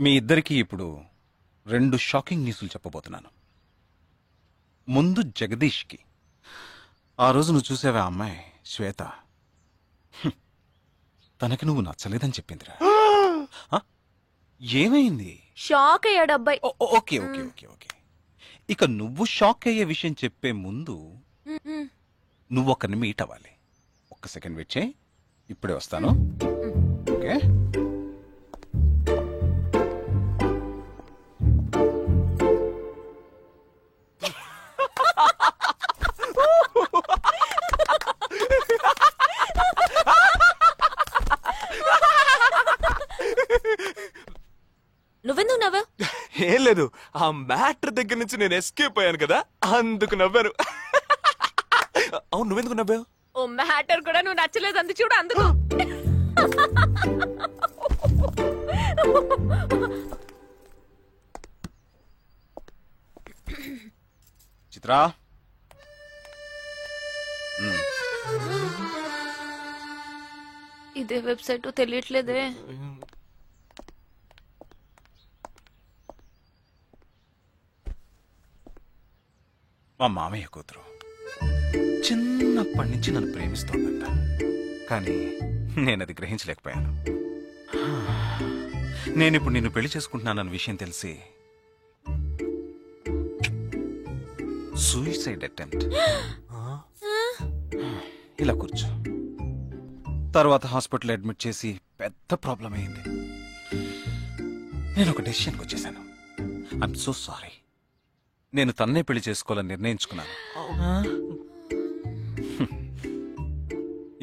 మీ ఇద్దరికీ ఇప్పుడు 2 షాకింగ్ న్యూస్లు చెప్పబోతున్నాను. ముందు జగదీష్కి. ఆ రోజు నువ్వు చూసావా అమ్మాయి శ్వేత, తనకి నువ్వు నచ్చలేదని చెప్పిందిరా. ఏమైంది? షాక్ అయ్యాడు అబ్బాయి. Okay okay okay okay. ఇక నువ్వు షాక్ అయ్యే విషయం చెప్పే ముందు నువ్వు ఒకరిని మీట్ అవ్వాలి. ఒక్క సెకండ్ వెయిట్ చేయి, ఇప్పుడే వస్తాను. ఓకే. నువ్వెందుకు నవ్వు? ఏం లేదు, ఆ మ్యాటర్ దగ్గర నుంచి నేను ఎస్కేప్ అయ్యాను కదా, అందుకు నవ్వాను. అవును, నువ్వెందుకు నవ్వావు? ఓ మ్యాటర్ కూడా నువ్వు నచ్చలేదు అందు చూడు, అందుకు. చిత్రా, ఇదే వెబ్సైట్ తెలియట్లేదే. మా మామయ్య కూతురు చిన్నప్పటి నుంచి నన్ను ప్రేమిస్తోందంట, కానీ నేనది గ్రహించలేకపోయాను. నేనిప్పుడు నిన్ను పెళ్లి చేసుకుంటున్నానన్న విషయం తెలిసి సూసైడ్ అటెంప్ట్. ఇలా కూర్చో. తర్వాత హాస్పిటల్ అడ్మిట్ చేసి పెద్ద ప్రాబ్లం అయింది. నేను ఒక డెసిషన్కి వచ్చేసాను. I'm so sorry. నేను తన్నే పెళ్లి చేసుకోవాలని నిర్ణయించుకున్నాను.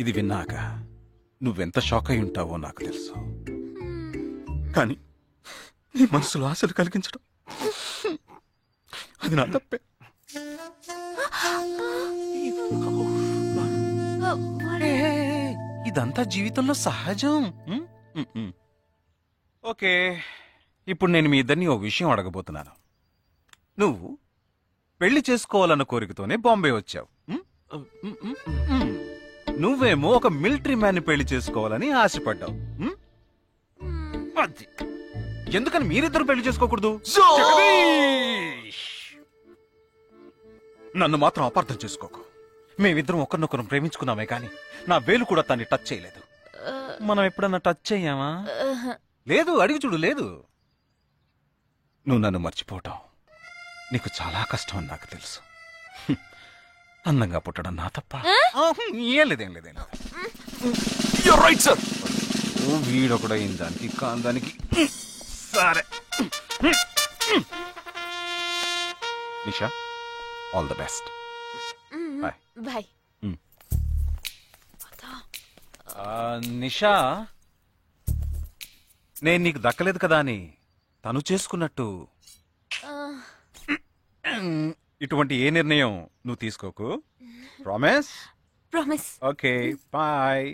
ఇది విన్నాక నువ్వెంత షాక్ అయి ఉంటావో నాకు తెలుసు, కానీ నీ మనసులో ఆశలు కలిగించడం అది నా తప్పే. ఇదంతా జీవితంలో సహజం. ఓకే, ఇప్పుడు నేను మీ ఇద్దరిని ఓ విషయం అడగబోతున్నాను. నువ్వు పెళ్లి చేసుకోవాలన్న కోరికతోనే బాంబే వచ్చావు. నువ్వేమో ఒక మిలిటరీ మ్యాన్ ని పెళ్లి చేసుకోవాలని ఆశపడ్డావు. అది ఎందుకని మీరిద్దరు పెళ్లి చేసుకోకూడదు? నన్ను మాత్రం అపార్థం చేసుకోకు. మేమిద్దరం ఒకరినొకరం ప్రేమించుకున్నామే కానీ నా వేలు కూడా తన్ని టచ్ చేయలేదు. మనం ఎప్పుడన్నా టచ్ అయ్యామా? లేదు. అడిగి చూడు. లేదు. నువ్వు నన్ను మర్చిపోవటం నీకు చాలా కష్టం అని నాకు తెలుసు. అందంగా పుట్టడం నా తప్ప. ఏం లేదేం లేదేం లేదు. వీడొకడు అయిన దానికి కాందానికి. సరే Nisha, all the best. Bye bye. Nisha, నేను నీకు దక్కలేదు కదా అని తను చేసుకున్నట్టు ఇటువంటి ఏ నిర్ణయం నువ్వు తీసుకోకు. ప్రామిస్? ప్రామిస్. Okay, bye.